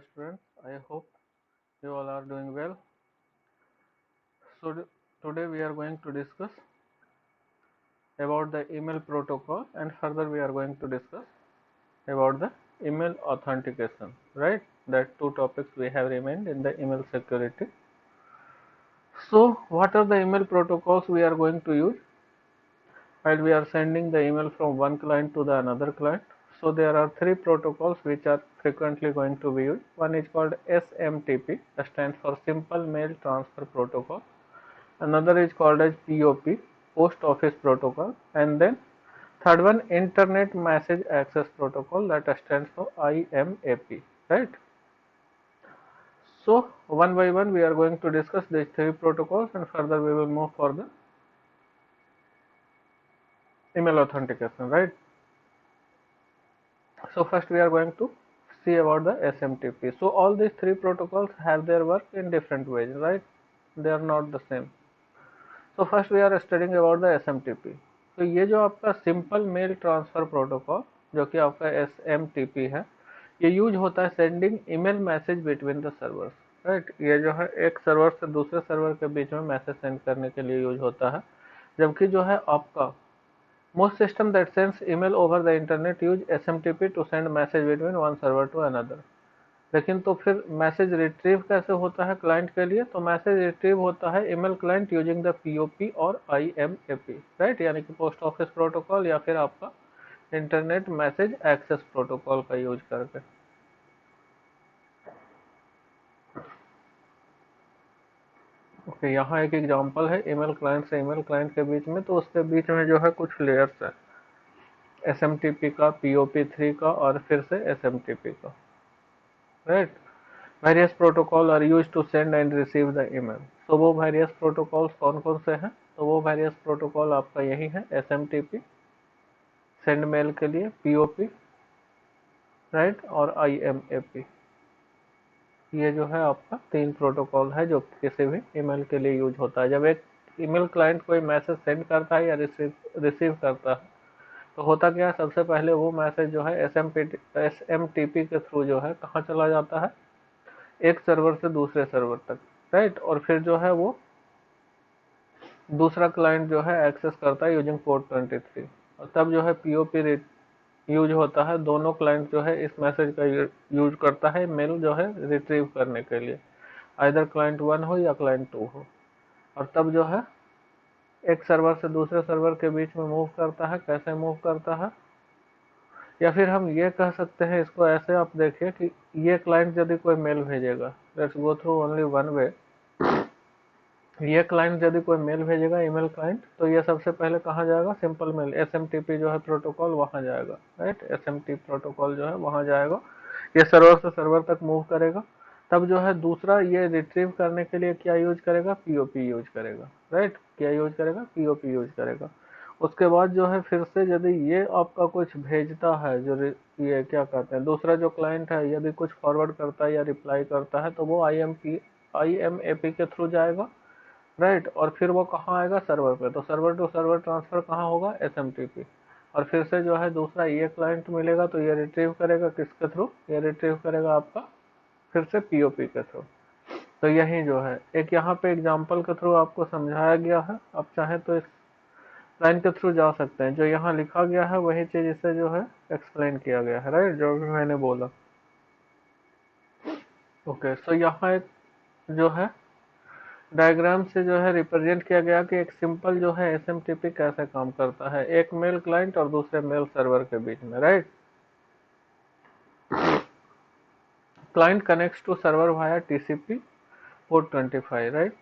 students. I hope you all are doing well. So today we are going to discuss about the email protocol, and further we are going to discuss about the email authentication, right? That two topics we have remained in the email security. So what are the email protocols we are going to use while we are sending the email from one client to the another client? So there are three protocols which are frequently going to be used. One is called SMTP, that stands for Simple Mail Transfer Protocol. Another is called as POP, Post Office Protocol, and then third one, Internet Message Access Protocol, that stands for IMAP, right? So one by one we are going to discuss these three protocols, and further we will move for the email authentication, right? So first we are going to see about the SMTP. So all these three protocols have their work in different ways, right? They are not the same. So first we are studying about the SMTP. तो ये जो आपका simple mail transfer protocol जो कि आपका SMTP है, ये use होता है sending email message between the servers, right? ये जो है एक सर्वर से दूसरे सर्वर के बीच में मैसेज सेंड करने के लिए यूज होता है, जबकि जो है आपका most system that sends email over the internet use SMTP to send message between one server to another. लेकिन तो फिर मैसेज रिट्रीव कैसे होता है क्लाइंट के लिए? तो मैसेज रिट्रीव होता है email client using the POP और आईएमएपी, राइट? यानी कि पोस्ट ऑफिस प्रोटोकॉल या फिर आपका इंटरनेट मैसेज एक्सेस प्रोटोकॉल का यूज करके। ओके, यहाँ एक एग्जांपल है ईमेल क्लाइंट से ईमेल क्लाइंट के बीच में, तो उसके बीच में जो है कुछ लेयर्स है, SMTP का, POP3 का और फिर से SMTP का, right? Various protocol are use to send and receive the email. तो वो वेरियस प्रोटोकॉल्स कौन कौन से हैं? तो वो वेरियस प्रोटोकॉल आपका यही है, SMTP सेंड मेल के लिए, POP, राइट, और IMAP। ये जो है आपका तीन प्रोटोकॉल है जो किसी भी ईमेल के लिए यूज होता है। जब एक ईमेल क्लाइंट कोई मैसेज सेंड करता है या रिसीव करता है, तो होता क्या है? सबसे पहले वो मैसेज जो है SMTP के थ्रू जो है कहाँ चला जाता है? एक सर्वर से दूसरे सर्वर तक, राइट? और फिर जो है वो दूसरा क्लाइंट जो है एक्सेस करता है यूजिंग पोर्ट 23, और तब जो है POP यूज होता है। दोनों क्लाइंट जो है इस मैसेज का यूज करता है मेल जो है रिट्रीव करने के लिए, आइदर क्लाइंट 1 हो या क्लाइंट 2 हो, और तब जो है एक सर्वर से दूसरे सर्वर के बीच में मूव करता है। कैसे मूव करता है? या फिर हम ये कह सकते हैं इसको ऐसे, आप देखिए कि ये क्लाइंट यदि कोई मेल भेजेगा, let's go through only one way, ये क्लाइंट यदि कोई मेल भेजेगा, ईमेल क्लाइंट, तो ये सबसे पहले कहाँ जाएगा? सिंपल मेल, SMTP जो है प्रोटोकॉल, वहाँ जाएगा, राइट? SMTP प्रोटोकॉल जो है वहाँ जाएगा, ये सर्वर से सर्वर तक मूव करेगा। तब जो है दूसरा ये रिट्रीव करने के लिए क्या यूज करेगा? POP यूज करेगा, राइट? क्या यूज करेगा? POP यूज करेगा। उसके बाद जो है फिर से यदि ये आपका कुछ भेजता है, जो ये क्या कहते हैं, दूसरा जो क्लाइंट है यदि कुछ फॉरवर्ड करता है या रिप्लाई करता है, तो वो IMAP के थ्रू जाएगा, राइट? और फिर वो कहाँ आएगा? सर्वर पे। तो सर्वर टू सर्वर ट्रांसफर कहाँ होगा? SMTP। और फिर से जो है दूसरा ये क्लाइंट मिलेगा, तो ये रिट्रीव करेगा किसके थ्रू? ये रिट्रीव करेगा आपका फिर से POP के थ्रू। तो यही जो है एक यहाँ पे एग्जाम्पल के थ्रू आपको समझाया गया है। आप चाहे तो इस लाइन के थ्रू जा सकते हैं, जो यहाँ लिखा गया है वही चीज इसे जो है एक्सप्लेन किया गया है, राइट? जो भी मैंने बोला। ओके, सो यहाँ एक जो है डायग्राम से जो है रिप्रेजेंट किया गया कि एक सिंपल जो है SMTP कैसे काम करता है एक मेल क्लाइंट और दूसरे मेल सर्वर के बीच में, right? Client connects to server via TCP port 25, right?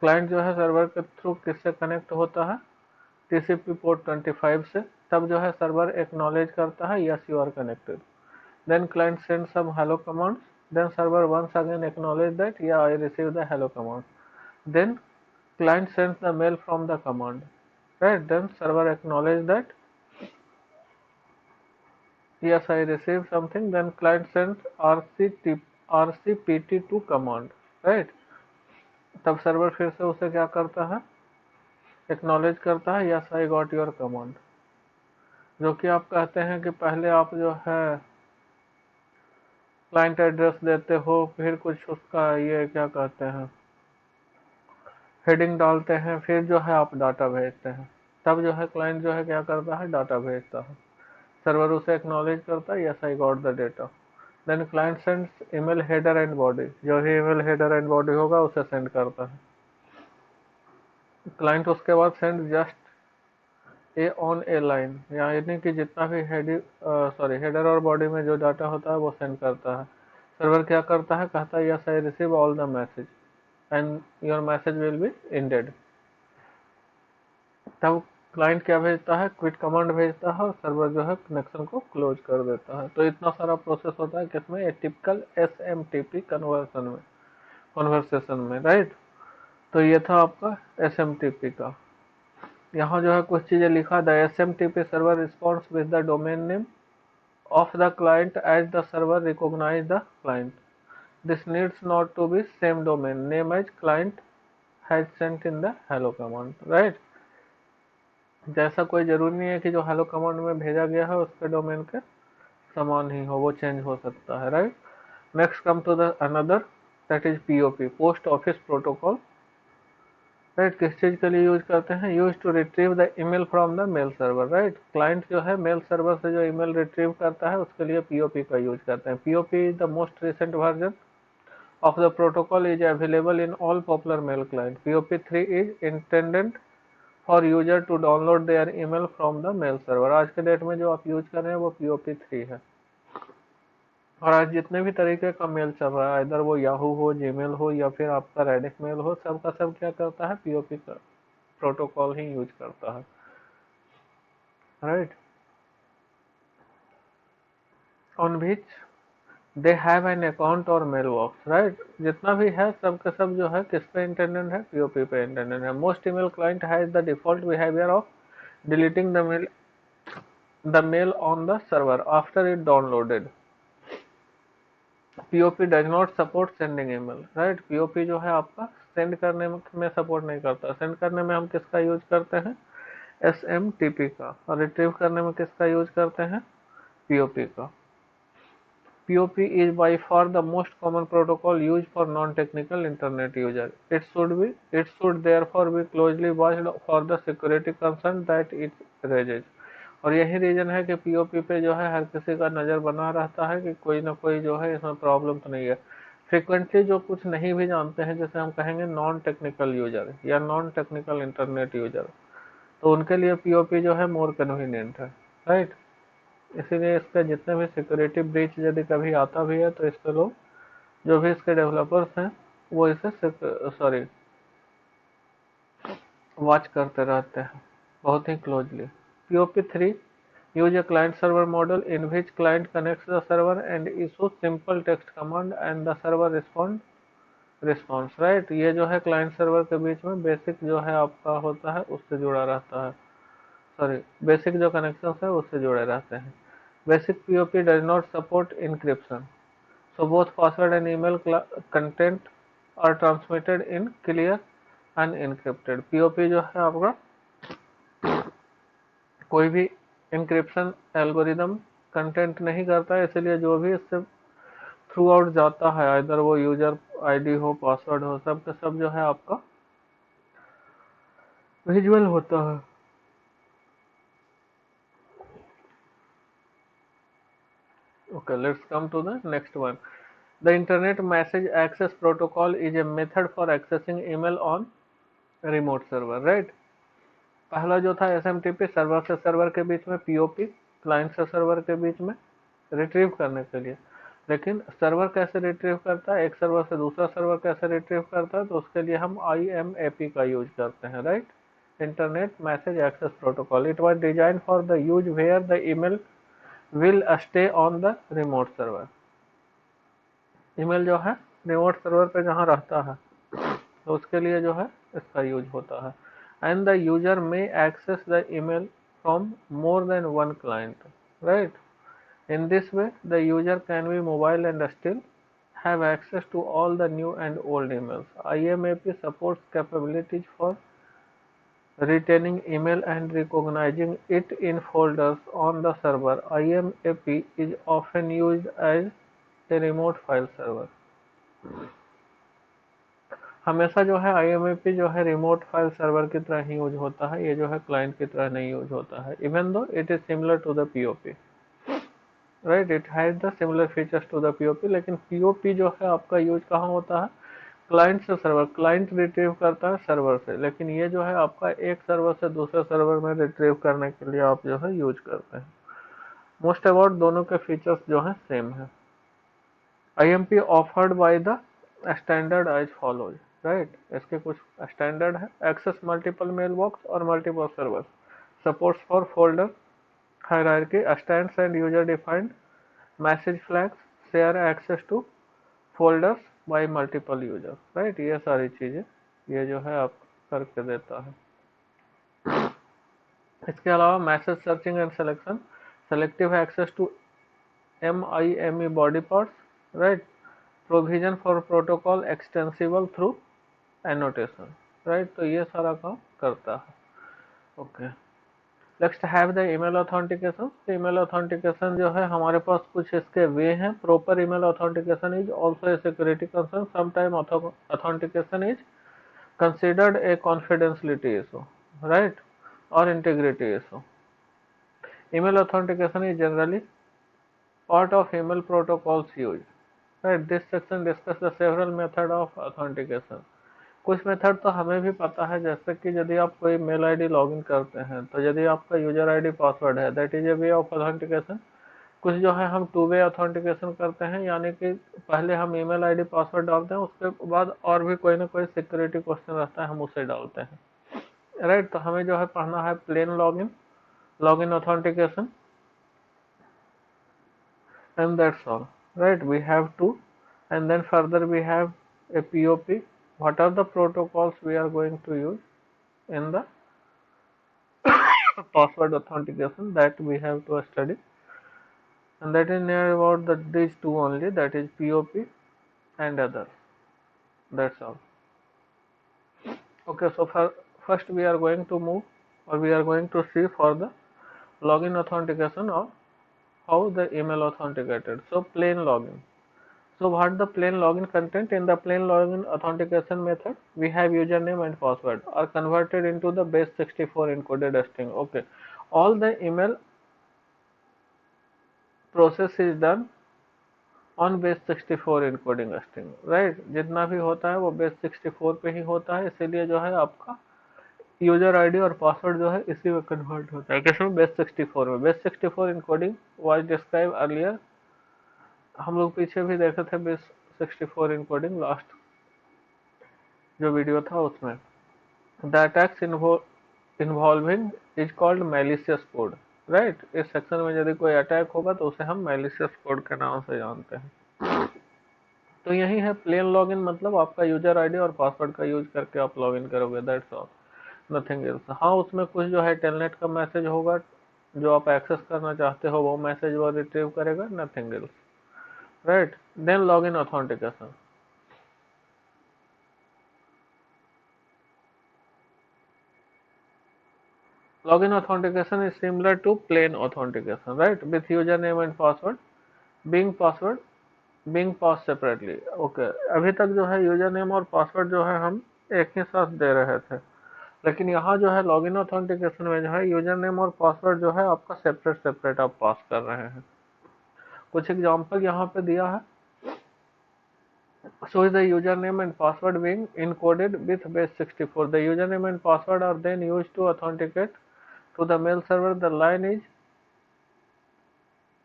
Client जो है सर्वर के थ्रू किससे कनेक्ट होता है? TCP पोर्ट 25 से। तब जो है सर्वर एक्नॉलेज करता है yes you are connected. Then client send some hello commands, then server once again acknowledge that yeah I receive the hello command, then client sends the mail from the command, right? Then server acknowledge that yes I received something, then client sends RCPT to command, right? तब server फिर से उसे क्या करता है? Acknowledge करता है yes I got your command. जो कि आप कहते हैं कि पहले आप जो है क्लाइंट एड्रेस देते हो, फिर कुछ उसका ये क्या कहते हैं हेडिंग डालते हैं, फिर जो है आप डाटा भेजते हैं, तब जो है क्लाइंट जो है क्या करता है, डाटा भेजता है, सर्वर उसे एक्नॉलेज करता है, yes I got the data. Then client sends email header and body, जो भी ईमेल हेडर एंड बॉडी होगा उसे सेंड करता है। क्लाइंट उसके बाद send just a on A line, यानी कि जितना भी हेडर और बॉडी में जो डाटा होता है वो सेंड करता है। सर्वर क्या करता है, कहता है yes I receive all the message and your message will be ended. तब क्लाइंट क्या भेजता है, क्विट कमांड भेजता है और सर्वर जो है कनेक्शन को क्लोज कर देता है। तो इतना सारा प्रोसेस होता है किसमें, ए टिपिकल एसएमटीपी कन्वर्सेशन में, राइट। तो ये था आपका एसएमटीपी का। यहाँ जो है कुछ चीजें लिखा, the SMTP server response with the domain name of the client as the server recognise the client. This needs not to be same domain name as client has sent in the hello command, right. जैसा कोई जरूरी नहीं है कि जो hello command में भेजा गया है उसके डोमेन के समान ही हो, वो चेंज हो सकता है, right. Next come to the another, that is POP, post office protocol, right. किस चीज के लिए यूज करते हैं, use to retrieve the email from the mail server, right. Client जो है मेल सर्वर से जो ईमेल रिट्रीव करता है उसके लिए पीओपी का यूज करते हैं। POP is the most recent version of the protocol is available in all popular mail clients. POP3 is intended for user to download their email from the mail server। आज के date में जो आप use कर रहे हैं वो POP3 है। और आज जितने भी तरीके का मेल चल रहा है, इधर वो याहू हो, जीमेल हो या फिर आपका रेडिक मेल हो, सबका सब क्या करता है, पीओपी का प्रोटोकॉल ही यूज करता है, right. On which they have an account और मेल बॉक्स, राइट। जितना भी है सब का सब जो है किस पे इंटेंडेड है, पीओपी पे इंटेंडेड है। Most email client has the default behaviour of deleting the mail on the server after it downloaded. POP does not support sending email, right. POP जो है आपका सेंड करने में सपोर्ट नहीं करता। सेंड करने में हम किसका यूज करते हैं, एसएमटीपी का। और रिट्रीव करने में किसका यूज करते हैं, पीओपी का। POP is by far the most common protocol used for non-technical internet user. It should therefore be closely watched for the security concern that it raises। और यही रीजन है कि पीओपी पे जो है हर किसी का नज़र बना रहता है कि कोई ना कोई जो है इसमें प्रॉब्लम तो नहीं है। फ्रिक्वेंटली जो कुछ नहीं भी जानते हैं, जैसे हम कहेंगे नॉन टेक्निकल यूजर या नॉन टेक्निकल इंटरनेट यूजर, तो उनके लिए पीओपी जो है मोर कन्वीनियंट है, राइट। इसीलिए इसका जितने भी सिक्योरिटी ब्रीच यदि कभी आता भी है तो इस पे लोग, जो भी इसके डेवलपर्स हैं, वो इसे वॉच करते रहते हैं बहुत ही closely. POP3 use a client server model in which client connects the server and issues simple text command and the server response, right. ये जो है क्लाइंट सर्वर के बीच में बेसिक जो है आपका होता है उससे जुड़ा रहता है, बेसिक जो कनेक्शन है उससे जुड़े रहते हैं। Basic POP does not support encryption, so both password and email content are transmitted in clear unencrypted। POP जो है आपका कोई भी इंक्रिप्शन एल्गोरिदम कंटेंट नहीं करता है, इसलिए जो भी इससे थ्रू आउट जाता है, इधर वो यूजर आईडी हो, पासवर्ड हो, सब का सब जो है आपका विजुअल होता है। Okay, let's come to the next one. The Internet Message Access Protocol is a method for accessing email on remote server, right? पहला जो था एसएमटीपी, सर्वर से सर्वर के बीच में, पीओपी क्लाइंट से सर्वर के बीच में रिट्रीव करने के लिए। लेकिन सर्वर कैसे रिट्रीव करता है, एक सर्वर से दूसरा सर्वर कैसे रिट्रीव करता है, तो उसके लिए हम IMAP का यूज करते हैं, right. Internet message access protocol. It was design for the use where the email will stay on the remote server. Email जो है रिमोट सर्वर पे जहाँ रहता है तो उसके लिए जो है इसका यूज होता है। And the user may access the email from more than one client, right. In this way, the user can be mobile and still have access to all the new and old emails. IMAP supports capabilities for retaining email and recognizing it in folders on the server. IMAP is often used as a remote file server. हमेशा जो है IMAP जो है remote file server की तरह ही use होता है, ये जो है क्लाइंट की तरह नहीं यूज होता है, even though it is similar to the POP, right, it has the similar features to the POP, लेकिन POP जो है आपका यूज कहाँ होता है, क्लाइंट से सर्वर, क्लाइंट रिट्रीव करता है सर्वर से, लेकिन ये जो है आपका एक सर्वर से दूसरे सर्वर में रिट्रीव करने के लिए आप जो है यूज करते हैं। मोस्ट अबाउट दोनों के फीचर्स जो है सेम है। IMP offered by the standard as follows, right, इसके कुछ स्टैंडर्ड है, एक्सेस मल्टीपल मेल बॉक्स और multiple server, supports for folder hierarchy, stands and user defined message flags, share access to folders by multiple user, right, ये सारी चीजें ये जो है आप करके देता है। इसके अलावा message searching and selection, selective access to MIME body parts, right, provision for protocol extensible through annotation, right, तो ये सारा काम करता है। Okay, next have the email authentication. Email authentication जो है हमारे पास कुछ इसके वे हैं। Proper email authentication is also a security concern, sometime authentication is considered a confidentiality issue, right, or integrity issue. Email authentication is generally part of email protocols used, right. This section discusses the several method of authentication. कुछ method तो हमें भी पता है, जैसे कि यदि आप कोई मेल आईडी लॉगिन करते हैं तो यदि आपका यूजर आईडी पासवर्ड है, that is a way of authentication. कुछ जो है हम टू वे ऑथेंटिकेशन करते हैं, यानी कि पहले हम ईमेल आईडी पासवर्ड डालते हैं, उसके बाद और भी कोई ना कोई सिक्योरिटी क्वेश्चन रहता है, हम उसे डालते हैं, राइट। तो हमें जो है पढ़ना है plain login, login authentication, and that's all, right. We have to, and then further we have a POP. What are the protocols we are going to use in the password authentication that we have to study, and that is near about these two only, that is POP and others, that's all. Okay, so first we are going to move, or we are going to see for the login authentication of how the email authenticated. So plain login. So what the plain login content? In the plain login authentication method, we have username and password are converted into the base64 encoded string. Okay, all the email process is done on base64 encoding string, right. जितना भी होता है वो base64 पे ही होता है, इसीलिए जो है आपका यूजर आईडी और पासवर्ड जो है इसी में कन्वर्ट होता है। किसमें? base64 में। base64 encoding was described earlier, हम लोग पीछे भी देखे थे base64 encoding, लास्ट जो वीडियो था उसमें। The attacks involving is called malicious code, right. इस सेक्शन में यदि कोई अटैक होगा तो उसे हम मैलिशियस कोड के नाम से जानते हैं। तो यही है प्लेन लॉगिन, मतलब आपका यूजर आईडी और पासवर्ड का यूज करके आप लॉगिन करोगे, दैट्स ऑल, नथिंग एल्स। हाँ, उसमें कुछ जो है टेलनेट का मैसेज होगा, जो आप एक्सेस करना चाहते हो वो मैसेज वो रिट्रीव करेगा, nothing else, right. Then login authentication. Login authentication is similar to plain authentication, right? With username and password being passed separately. Okay, अभी तक जो है यूजरनेम और पासवर्ड जो है हम एक ही साथ दे रहे थे, लेकिन यहाँ जो है लॉगिन ऑथेंटिकेशन में जो है यूजरनेम और पासवर्ड जो है आपका सेपरेट सेपरेट आप पास कर रहे हैं। कुछ एग्जांपल यहाँ पे दिया है। So is the username and password being encoded with base64. The username and password are then used to authenticate to the mail server. The line is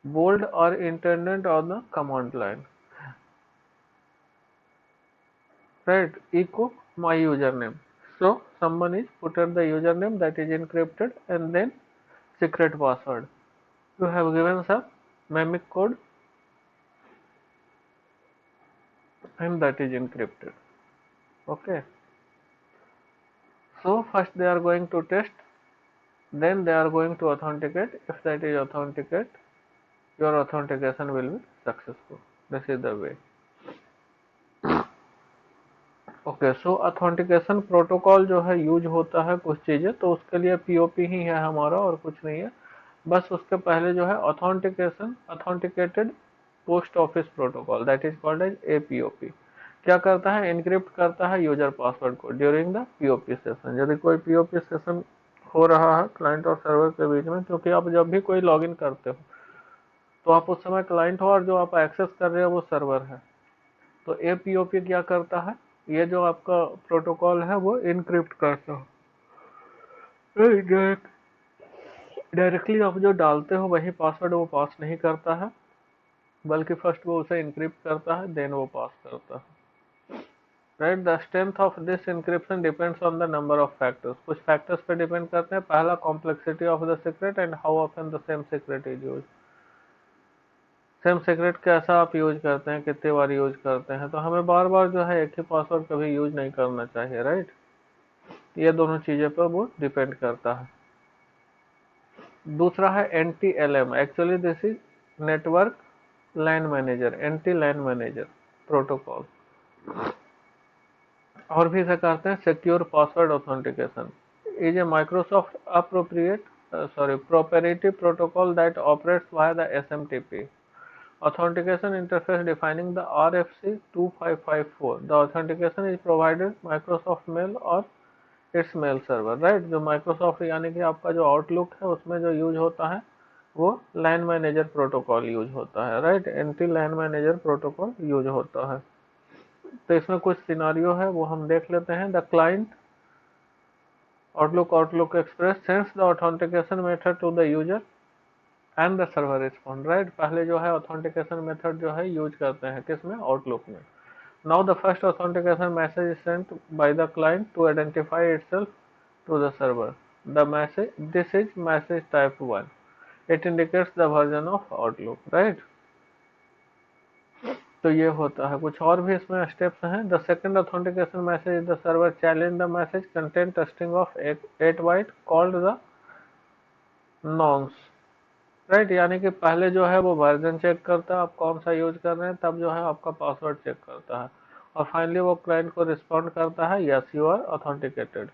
bold or indent on the command line, right. Echo my username. So someone is put at the username that is encrypted, and then secret password. You have given some mimic code and that is encrypted. Okay, so first they are going to test, then they are going to authenticate. If that is authenticate, your authentication will be successful. This is the way. Okay, so authentication protocol जो है use होता है कुछ चीजें, तो उसके लिए POP ही है हमारा और कुछ नहीं है। बस उसके पहले जो है authenticated post office protocol, that is called as APOP। क्या करता है, इनक्रिप्ट करता है यूजर पासवर्ड को ड्यूरिंग द POP सेशन। यदि कोई POP सेशन हो रहा है क्लाइंट और सर्वर के बीच में, क्योंकि आप जब भी कोई लॉगिन करते हो तो आप उस समय क्लाइंट हो और जो आप एक्सेस कर रहे हो वो सर्वर है। तो APOP क्या करता है, ये जो आपका प्रोटोकॉल है वो इनक्रिप्ट करता है। डायरेक्टली आप जो डालते हो वही पासवर्ड वो पास नहीं करता है, बल्कि फर्स्ट वो उसे इनक्रिप्ट करता है, देन वो पास करता है। Right, the strength of this encryption depends on the number of factors. कुछ फैक्टर्स पे डिपेंड करते हैं। पहला, complexity of the secret and how often the same secret is use. Same secret कैसा आप यूज करते हैं, कितने बार यूज करते हैं। तो हमें बार बार जो है एक ही पासवर्ड कभी यूज नहीं करना चाहिए। राइट, ये दोनों चीजें पर वो डिपेंड करता है। दूसरा है NTLM, actually this is network LAN manager, NT LAN manager protocol. और भी इसे कहते हैं secure password authentication. Is a Microsoft appropriate proprietary protocol that operates via the SMTP authentication interface defining the RFC 2554। The authentication is provided Microsoft Mail और it's mail server. Right, जो Microsoft यानी कि आपका जो आउटलुक है उसमें जो use होता है वो लाइन मैनेजर प्रोटोकॉल यूज होता है। Right, anti line manager protocol use होता है। तो इसमें कुछ सिनारियो है वो हम देख लेते हैं। The client Outlook Express sends the authentication method to the user and the server respond. Right, पहले जो है ऑथेंटिकेशन मेथड जो है यूज करते हैं किसमें, आउटलुक में। Now the first authentication message is sent by the client to identify itself to the server. This is message type 1. It indicates the version of Outlook, right? तो ये होता है। कुछ और भी इसमें स्टेप्स हैं। The second authentication message the server challenge the message content string of 8 byte called the nonce. Right, यानी कि पहले जो है वो वर्जन चेक करता है आप कौन सा यूज कर रहे हैं, तब जो है आपका पासवर्ड चेक करता है, और फाइनली वो क्लाइंट को रिस्पॉन्ड करता है yes you are authenticated.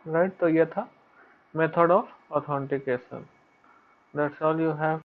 Right, तो ये था method of authentication. That's all you have